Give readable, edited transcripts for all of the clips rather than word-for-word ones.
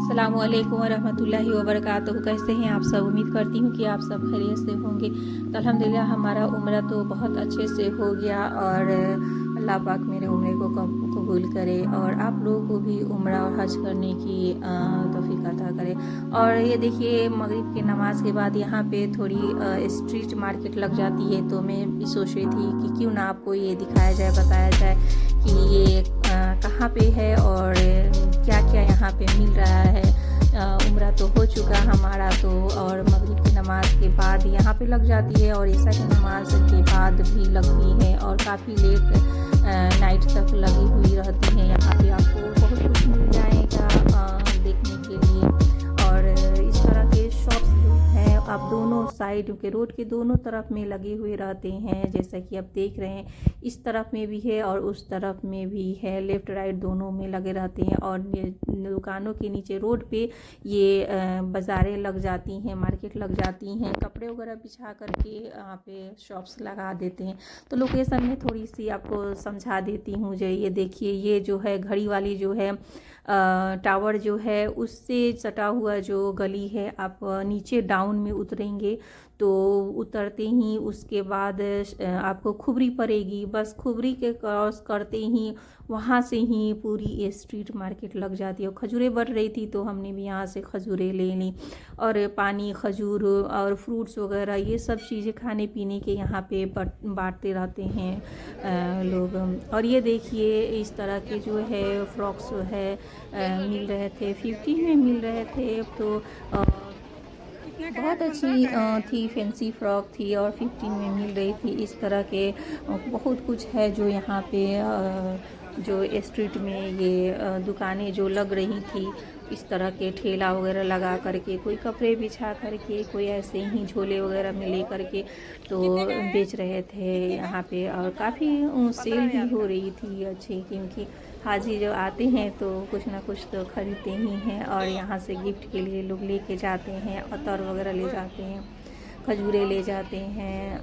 अस्सलामुअलैकुम वरहमतुल्लाहि वबरकातुहू। कैसे हैं आप सब? उम्मीद करती हूँ कि आप सब खैरियत से होंगे। तो अल्हम्दुलिल्लाह हमारा उम्रा तो बहुत अच्छे से हो गया और अल्लाह पाक मेरे उम्रे को कबूल करे और आप लोगों को भी उम्रा और हज करने की तौफीक अता करे। और ये देखिए मगरिब की नमाज के बाद यहाँ पे थोड़ी स्ट्रीट मार्केट लग जाती है, तो मैं भी सोच रही थी कि क्यों ना आपको ये दिखाया जाए, बताया जाए कि ये कहाँ पे है और क्या क्या यहाँ पे मिल रहा है। उम्रा तो हो चुका हमारा तो, और मगरिब की नमाज के बाद यहाँ पे लग जाती है और ईशा की नमाज के बाद भी लगती है और काफ़ी लेट नाइट तक लगी हुई रहती है। यहाँ पे आपको बहुत कुछ मिल जाएगा देखने के लिए। और इस तरह के शॉप्स जो हैं आप दोनों साइड के रोड के दोनों तरफ में लगे हुए रहते हैं, जैसा कि आप देख रहे हैं। इस तरफ में भी है और उस तरफ में भी है, लेफ़्ट राइट दोनों में लगे रहते हैं। और दुकानों के नीचे रोड पे ये बाज़ारें लग जाती हैं, मार्केट लग जाती हैं, कपड़े वगैरह बिछा करके यहाँ पे शॉप्स लगा देते हैं। तो लोकेशन में थोड़ी सी आपको समझा देती हूँ। जो ये देखिए, ये जो है घड़ी वाली जो है टावर जो है उससे सटा हुआ जो गली है, आप नीचे डाउन में उतरेंगे तो उतरते ही उसके बाद आपको खुबरी पड़ेगी। बस खुबरी के क्रॉस करते ही वहाँ से ही पूरी स्ट्रीट मार्केट लग जाती है। और खजूरें बढ़ रही थी तो हमने भी यहाँ से खजूरें ले ली, और पानी, खजूर और फ्रूट्स वगैरह ये सब चीज़ें खाने पीने के यहाँ पे बांटते रहते हैं लोग। और ये देखिए इस तरह के जो है फ्रॉक्स जो है मिल रहे थे, 50 में मिल रहे थे। तो बहुत अच्छी थी, फैंसी फ्रॉक थी और 15 में मिल रही थी। इस तरह के बहुत कुछ है जो यहाँ पे जो स्ट्रीट में ये दुकानें जो लग रही थी, इस तरह के ठेला वगैरह लगा करके, कोई कपड़े बिछा करके, कोई ऐसे ही झोले वगैरह में ले करके तो बेच रहे थे यहाँ पे। और काफ़ी सेल भी हो रही थी अच्छी, क्योंकि हाजी जो आते हैं तो कुछ ना कुछ तो ख़रीदते ही हैं। और यहाँ से गिफ्ट के लिए लोग लेके जाते हैं, अतर वगैरह ले जाते हैं, खजूरें ले जाते हैं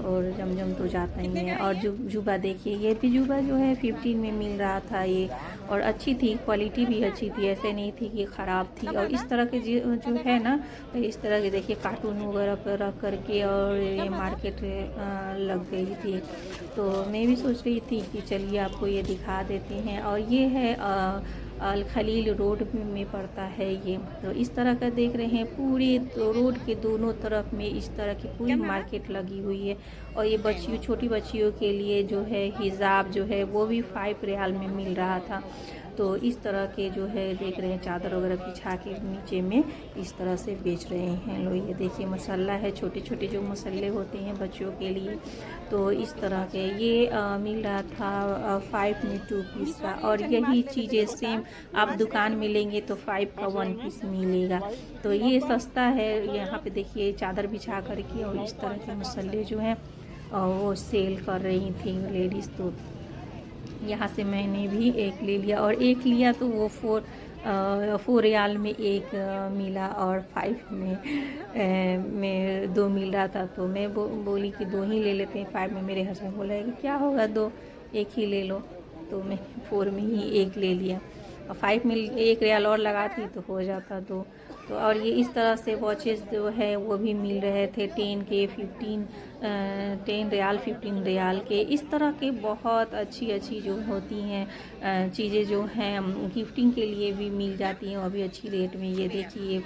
और जमजम तो जाता ही है। और जुबा देखिए, ये भी जुबा जो है 15 में मिल रहा था ये, और अच्छी थी, क्वालिटी भी अच्छी थी, ऐसे नहीं थी कि ख़राब थी। और इस तरह के जो है ना, इस तरह के देखिए कार्टून वगैरह पर रख करके और ये मार्केट लग गई थी। तो मैं भी सोच रही थी कि चलिए आपको ये दिखा देते हैं। और ये है अल खलील रोड में पड़ता है ये। तो इस तरह का देख रहे हैं, पूरे तो रोड के दोनों तरफ में इस तरह की पूरी मार्केट लगी हुई है। और ये बच्चियों, छोटी बच्चियों के लिए जो है हिजाब जो है वो भी 5 रियाल में मिल रहा था। तो इस तरह के जो है देख रहे हैं, चादर वगैरह बिछा के नीचे में इस तरह से बेच रहे हैं लोग। ये देखिए मसाला है, छोटे छोटे जो मसाले होते हैं बच्चों के लिए, तो इस तरह के ये मिल रहा था 5 में 2 पीस का। और यही चीज़ें सेम आप दुकान में लेंगे तो 5 का 1 पीस मिलेगा। तो ये सस्ता है। यहाँ पे देखिए चादर बिछा करके और इस तरह के मसाले जो हैं वो सेल कर रही थी लेडीज़। तो यहाँ से मैंने भी एक ले लिया, और एक लिया तो वो 4 रियाल में एक मिला, और 5 में 2 मिल रहा था। तो मैं बोली कि 2 ही ले लेते हैं 5 में। मेरे हस्बैंड बोला कि क्या होगा 2, एक ही ले लो। तो मैं 4 में ही एक ले लिया, और 5 में 1 रियाल और लगाती तो हो जाता 2। तो और ये इस तरह से वॉचेस जो है वो भी मिल रहे थे 10 के, 10 रियाल, 15 रियाल के। इस तरह के बहुत अच्छी अच्छी जो होती हैं चीज़ें जो हैं गिफ्टिंग के लिए भी मिल जाती हैं, और भी अच्छी रेट में। ये देखिए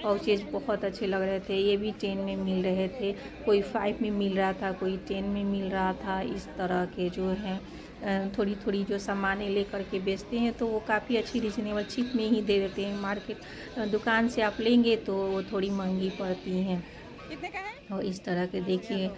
पाउचेज बहुत अच्छे लग रहे थे, ये भी 10 में मिल रहे थे, कोई 5 में मिल रहा था, कोई 10 में मिल रहा था। इस तरह के जो हैं थोड़ी थोड़ी जो सामानें लेकर के बेचते हैं तो वो काफ़ी अच्छी रिजनेबल चीप में ही दे देते हैं। मार्केट दुकान से आप लेंगे तो वो थोड़ी महंगी पड़ती हैं। और इस तरह के देखिए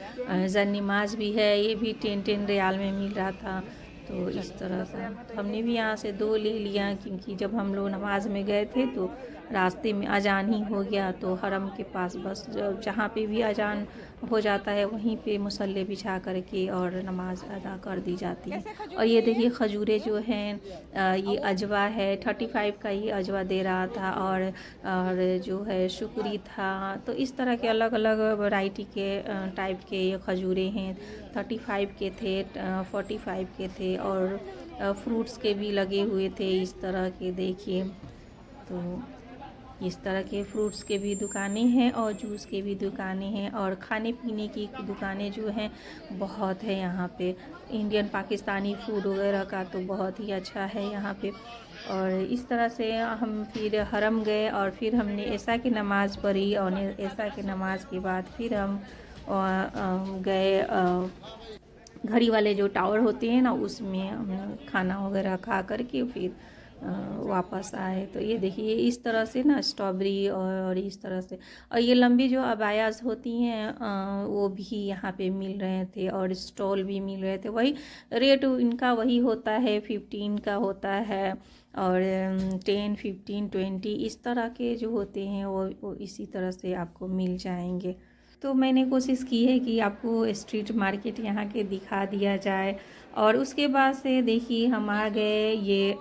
जन्निमाज भी है, ये भी 10 रियाल में मिल रहा था। तो इस तरह से हमने भी यहाँ से 2 ले लिया, क्योंकि जब हम लोग नमाज में गए थे तो रास्ते में अजान ही हो गया। तो हरम के पास बस जहाँ पे भी अजान हो जाता है वहीं पे मुसल्ले बिछा करके और नमाज अदा कर दी जाती है। और ये देखिए खजूरें जो हैं ये अजवा है, 35 का ही अजवा दे रहा था, और जो है शुक्री था। तो इस तरह के अलग अलग वैरायटी के टाइप के ये खजूरें हैं। 35 के थे, 45 के थे, और फ्रूट्स के भी लगे हुए थे इस तरह के। देखिए तो इस तरह के फ्रूट्स के भी दुकानें हैं और जूस के भी दुकानें हैं और खाने पीने की दुकानें जो हैं बहुत है यहाँ पे। इंडियन पाकिस्तानी फूड वगैरह का तो बहुत ही अच्छा है यहाँ पे। और इस तरह से हम फिर हरम गए और फिर हमने ऐशा की नमाज़ पढ़ी और ऐशा की नमाज़ के बाद फिर हम गए घड़ी वाले जो टावर होते हैं ना, उसमें हम खाना वगैरह खा करके फिर वापस आए। तो ये देखिए इस तरह से ना स्ट्रॉबेरी और इस तरह से, और ये लंबी जो अबायास होती हैं वो भी यहाँ पे मिल रहे थे और स्टॉल भी मिल रहे थे। वही रेट इनका वही होता है, 15 का होता है और 10, 15, 20 इस तरह के जो होते हैं वो इसी तरह से आपको मिल जाएंगे। तो मैंने कोशिश की है कि आपको स्ट्रीट मार्केट यहाँ के दिखा दिया जाए। और उसके बाद से देखिए हम आ गए ये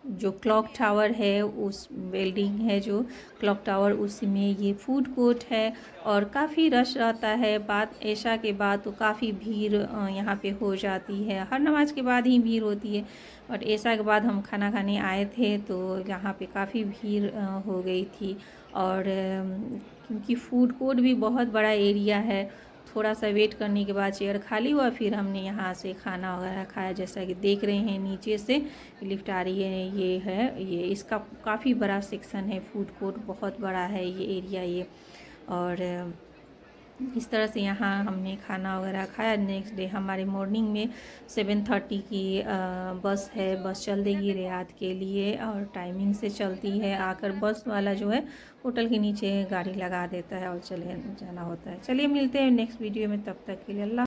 जो क्लॉक टावर है, उस बिल्डिंग है जो क्लॉक टावर, उसमें ये फूड कोर्ट है और काफ़ी रश रहता है। बात ऐशा के बाद तो काफ़ी भीड़ यहाँ पे हो जाती है, हर नमाज के बाद ही भीड़ होती है। और ऐशा के बाद हम खाना खाने आए थे तो यहाँ पे काफ़ी भीड़ हो गई थी। और क्योंकि फूड कोर्ट भी बहुत बड़ा एरिया है, थोड़ा सा वेट करने के बाद चेयर खाली हुआ, फिर हमने यहाँ से खाना वगैरह खाया। जैसा कि देख रहे हैं नीचे से लिफ्ट आ रही है, ये है ये इसका काफ़ी बड़ा सेक्शन है, फूड कोर्ट बहुत बड़ा है ये एरिया ये। और इस तरह से यहाँ हमने खाना वगैरह खाया। नेक्स्ट डे हमारे मॉर्निंग में 7:30 की बस है, बस चल देगी रियाद के लिए और टाइमिंग से चलती है। आकर बस वाला जो है होटल के नीचे गाड़ी लगा देता है और चले जाना होता है। चलिए मिलते हैं नेक्स्ट वीडियो में, तब तक के लिए अल्लाह।